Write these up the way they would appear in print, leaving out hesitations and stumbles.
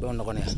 buu noqonayaa.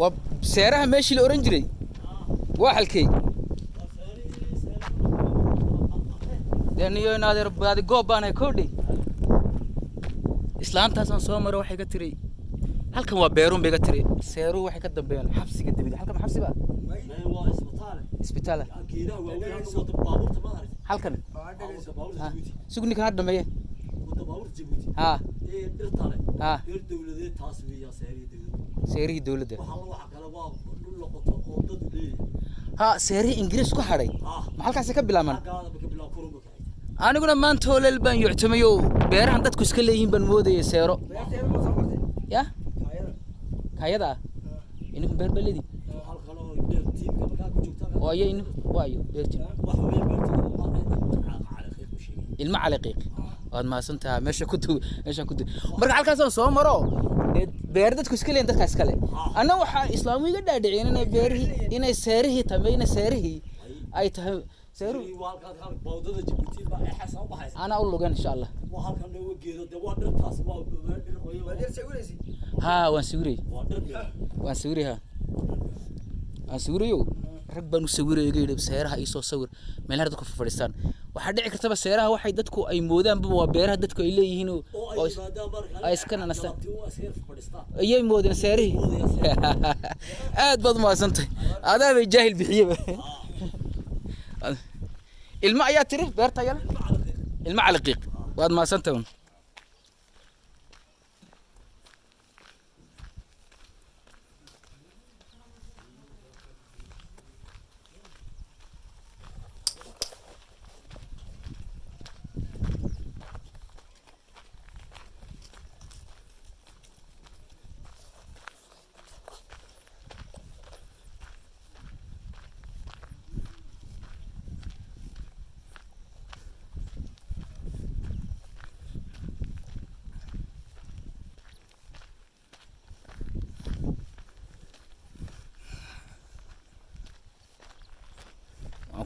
وسعرها ماشي الأورنجري واحد كي لأنه ينادي رب هذا جوبان كودي إسلام تاسون سومر واحد كتري هل كان وبيرون بيكتري سيرو واحد كده بيان حبس كده بيد هل كان حبس بقى ما هو إسبيتاله أكيد هو صوت البابور تمام هل كان سجني كان هذا مية بابور جيبوتي ها إيه درتاله ها غير دولة تاسوية سيري دولة وحلو حكلا باب نقول لقطة قطة ليه ها سيري إنجليز كو حري محل كاسة كبلا من هذا بكبلا كرومك أنا قلنا ما نتولى البن يعتميو بير عندك كسكليين بن مودي سيرو يا كايدا إنكم بير بلدي ويا إنه وايو بيرتين الماء على قيق هذا ما سنتها ماشي كنت مرة على كذا صوم مرة بيردت كسكلين ده كسكلي أنا وح إسلامي قد أدعي أنا بيره إن سيره تمين سيره أي تهم سيره أنا أقول له إن شاء الله ها وانسوري ها انسوريو ربنا سويره يجي بسيرها يسوى صور ما لها دكتور في فلسطين وحد يعرف كتب سيرها واحد دتكو أي مودان بوا بيرها دتكو إليه هنا أي سكان أنا سا أي مودان سيره عاد بعض ما سنت هذا بالجاهل بحيبه الماء يا ترى بيرتا يلا الماء على القيق بعد ما سنتون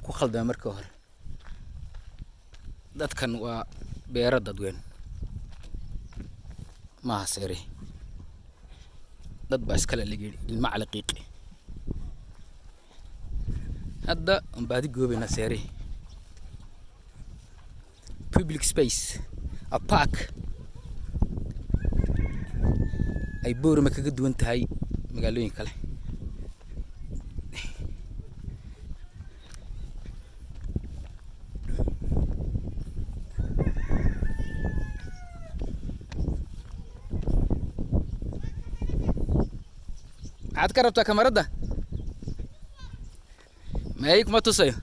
ku khaldama markii hore dadkan waa beero dadweyn ma hasiri dad baa iska la ligay ilma cali qiiqi hadda baadi goobina sari public space a park ay boorma kaga duwan tahay magaalooyin kale عاد كربتها كاميرا ما هيك ما تصير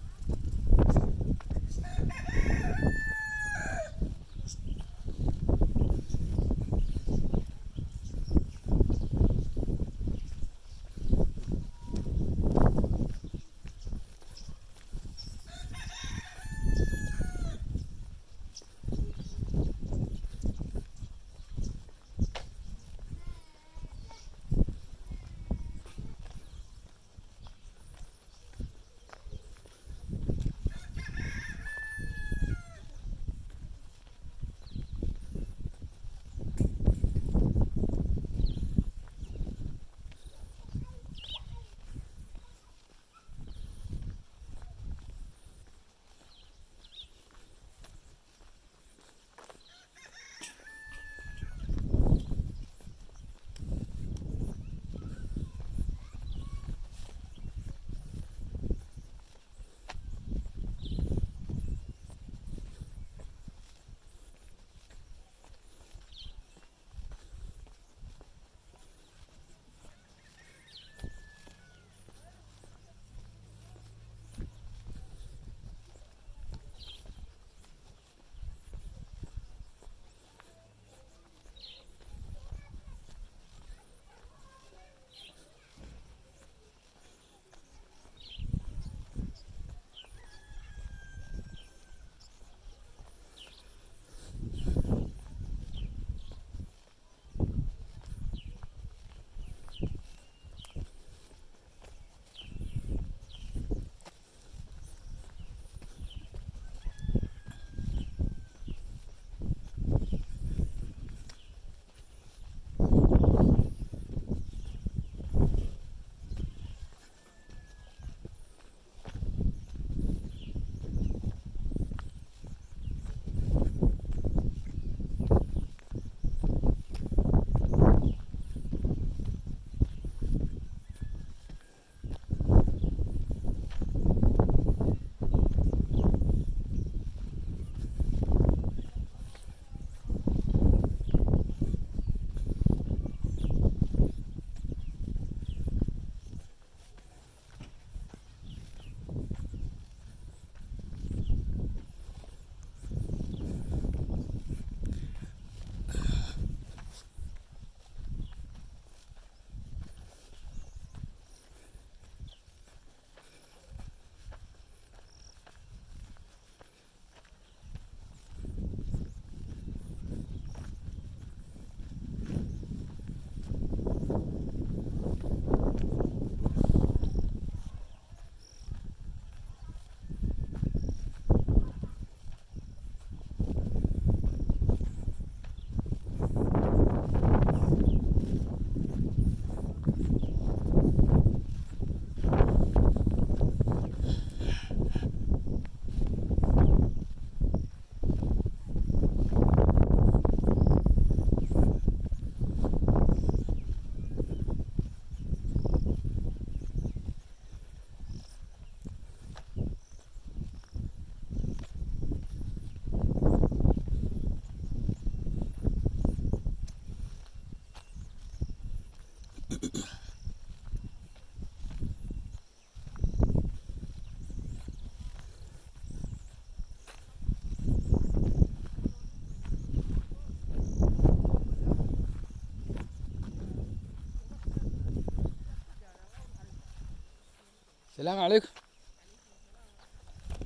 السلام عليكم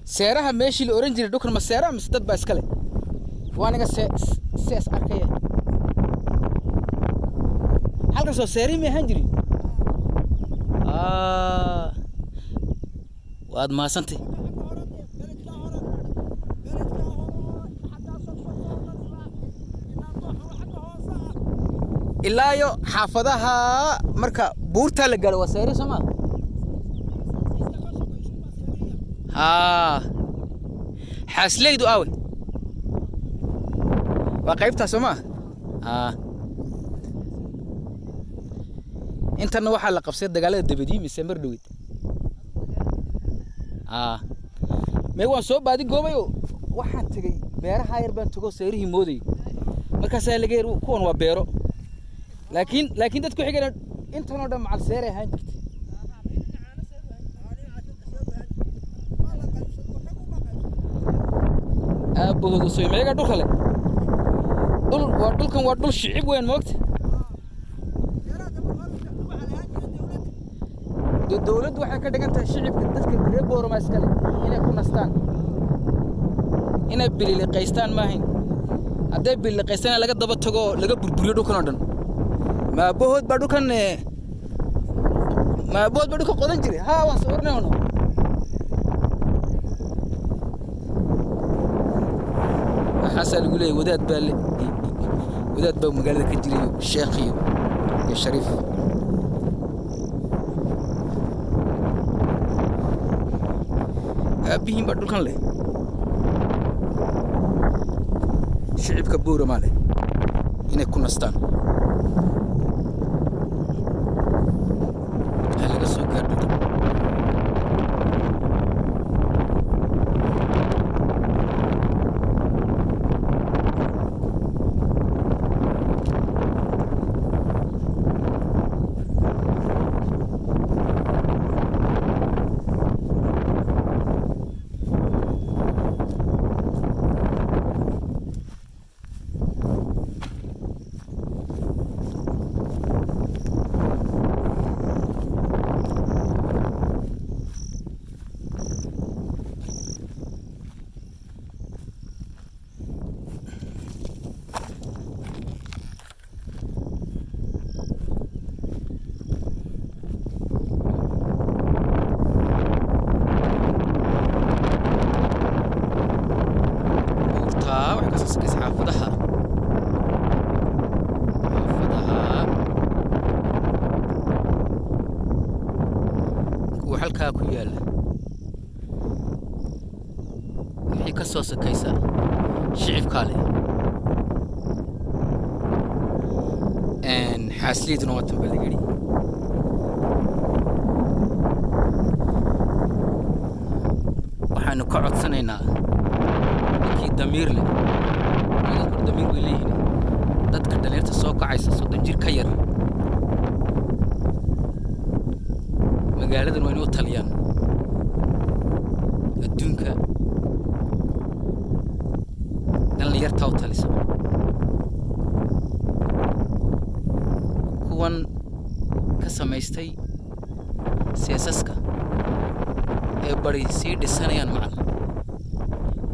سيرها ماشي الأورنجي دوكر ما سيرها مستد باسكله وأنا سيس أركيه حلقة سو سيري مي هنجري واد ما سنتي إلا يو حافظها مركا بورتا لقالوا وسيري سما حاسليدو أوي وقيبتها سما انت انه waxaa la qabsay dagaalada dabadii mise mar dhawid may waan soo baadi goobayo waxaan tagay beeraha yar baan tago seerihii mooday markaas ay laga yar kuwan waa beero laakiin dadku xigana intan oo dhan macal seeray ahaan jirtay aboodu soo meega dhul kale dhulkan waa dhul shicib weyn moogta dawladdu waxay ka dhigan tahay shicibka dadka reer Boorama iskale inay ku nastaan inay biliqaystaan ma ahayn haday biliqaystaan laga daba tago laga burburiyo dhulkan oo dhan ma bood ba dhulkan qodan jiray waan soo ornayno xasan lagu leeyahay wadaad baa magaalada ka jiray sheekh iyo shariif أبيهم بدو كان له شعب كبورة ماله هنا كنا ستان هلا السوق هذا halkaa ku yaala wixii ka soo sakaysa shicibka leh xaasliiduna waa tan balagari waxaanu ka codsanaynaa kii damiir leh dadku damiir way leeyihiin dadka dhalinyarta soo kacaysa 30 jir ka yar magaaladan waa inuu taliyaan adduunka dhalinyarta u talisa kuwan ka samaystay siyaasaska ee bari sii dhisanayaan macal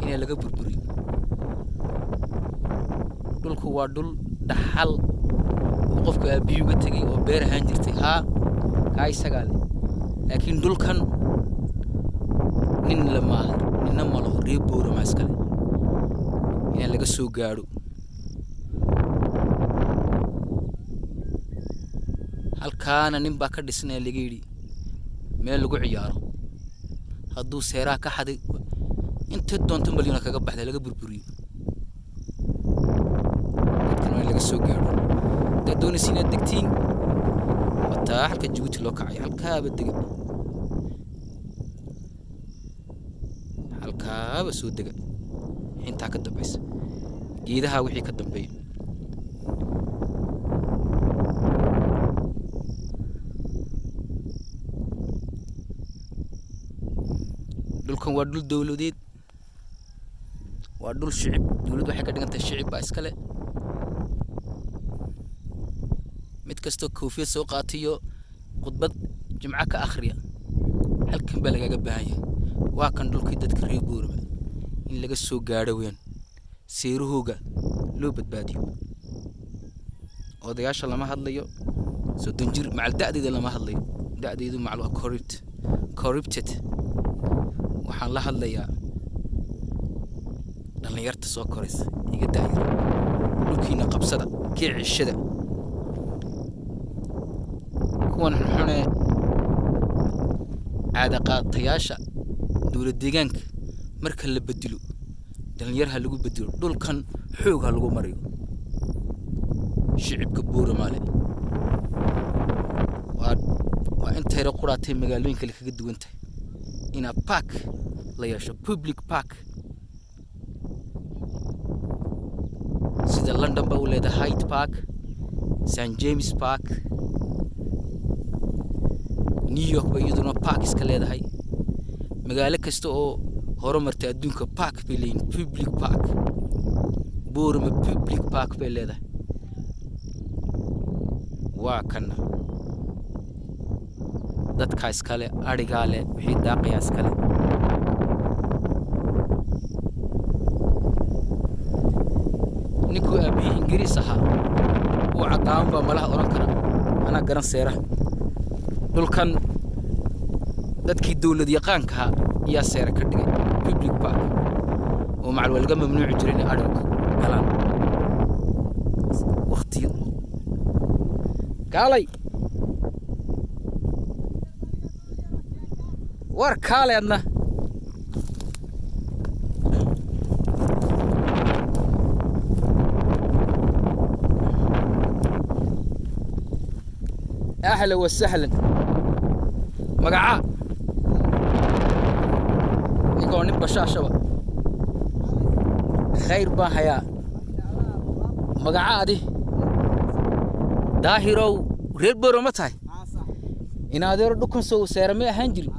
inay laga burburiyo dhulku waa dhul dhaxal oo qofka aabbiyu ga tagay oo beer ahaan jirtay kaa isagaa leh laakiin dhulkan nin ninna ma laho reer Boorama iskale in laga soo gaadho halkaana nin baa ka dhisnay laga yiri meel lagu ciyaaro hadduu seeraa ka xaday inta doonto maliyana kaga baxday laga burburiyo dadkan laga soo gaadho dad doonaysiina degtiin wataa halka Djibouti loo kacay halkaaba dega halkaaba soo dega inta ka dambaysa geedaha wixii ka dambeeyay dhulkan waa dhul dawladeed waa dhul shicib dawladdu waxay ka dhigantahay shicib baa iskale mid kasto koofiyad soo qaatiyo khudbad jimca ka akhriya halkan baa lagaga baahan yahay waa kan dhulkii dadka reer Boorama in laga soo gaadho weyn seerahooga loo badbaadiyo odayaasha lama hadlayo soddon jir macal da'deeda lama hadlayo da'deedu macal waa corrupted waxaan la hadlayaa dhalinyarta soo koraysa iga daayir dhulkiina qabsada kii cishada kuwan xune caada qaatayaasha dowlad deegaanka marka la bedelo dhalinyarha lagu bedelo dhulkan xoog ha lagu mariyo shicibka Boorama waa intay quraatay magaalooyinka la kaga duwan tahay ina park la yeesho public park sida London ba u leedahay Hyde Park St James Park New York ba iyaduna park iska leedahay magaalo kasta oo horumartay adduunka park bay leeyihiin public park Boorama public park bay leedahay waa kana dadka iskale arigaale wixii daaqaya iskale ninkuu aabi Ingiriis ahaa oo cadaan baa malaha oran kara ana garan seera dhulkan dadkii dawlad yaqaanka ayaa seera ka dhigay public park oo macal walga mamnuuc jiray in adalku galaan waqtiyo kaalay war kaalay adna أهلا وسهلا مقعا نقول نبقى شاشة خير باهيا مقعا دي داهرو رير بورو متاي إن هذا ردكم سو سيرمي هنجري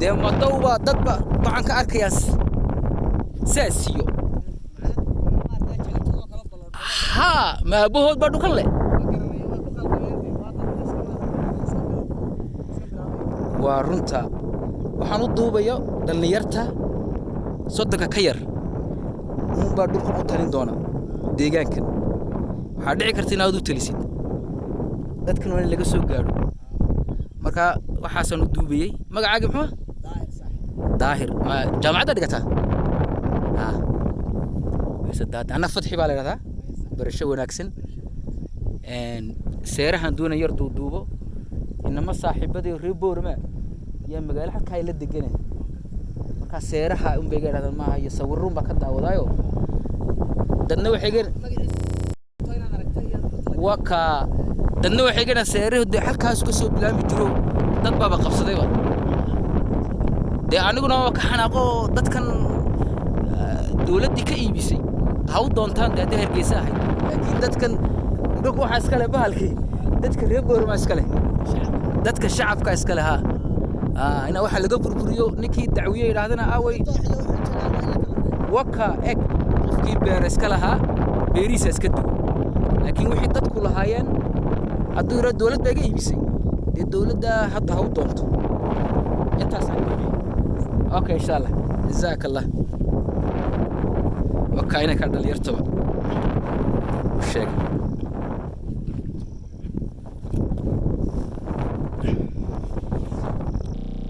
ده مطوبة ضدبة طبعا كأركياس ساسيو ها ما بهود بدو كله ورنتا waxaan u duubayo dhalinyarta sodonka ka yar uun baa dhulka u talin doona deegaankan waxa dhici karta inaad u talisid dadkan waa in laga soo gaaro marka waxaasan u duubayay magacaaga muxuu daahir ma jaamacadda dhigata saddex ana fadxi baa la yiraahdaa barasho wanaagsan seerahan doona yar duubo inama saaxiibadii reer Boorama يا مقالة حتى هاي للدقنة مركز سيرها بيجي هذا ما هي يصورون بكذا وضايو دنوا حجر وكا دنوا حجر سيره ده حلقة سكسو بلا مترو تطبع بقفص ده ده أنا قلنا وكحنا قو تتكن دولة دي كإيبسي هاو دونتان ده هرجيسة هاي لكن تتكن دوكو حاسكله بهالكي تتكن ريبور ما اسكله تتكن الشعب كاسكله ها أنا واحد لقى بربريو نكي دعوية هذانا أوي وكا إك في بيرس كلها بيريس اسكتو لكن واحد تدخل هاين الدور الدولة ده جاي بيسي الدولة ده حتى هو طنط أنت أوكي إن شاء الله جزاك الله وكا هنا كان اللي يرتبط والشيء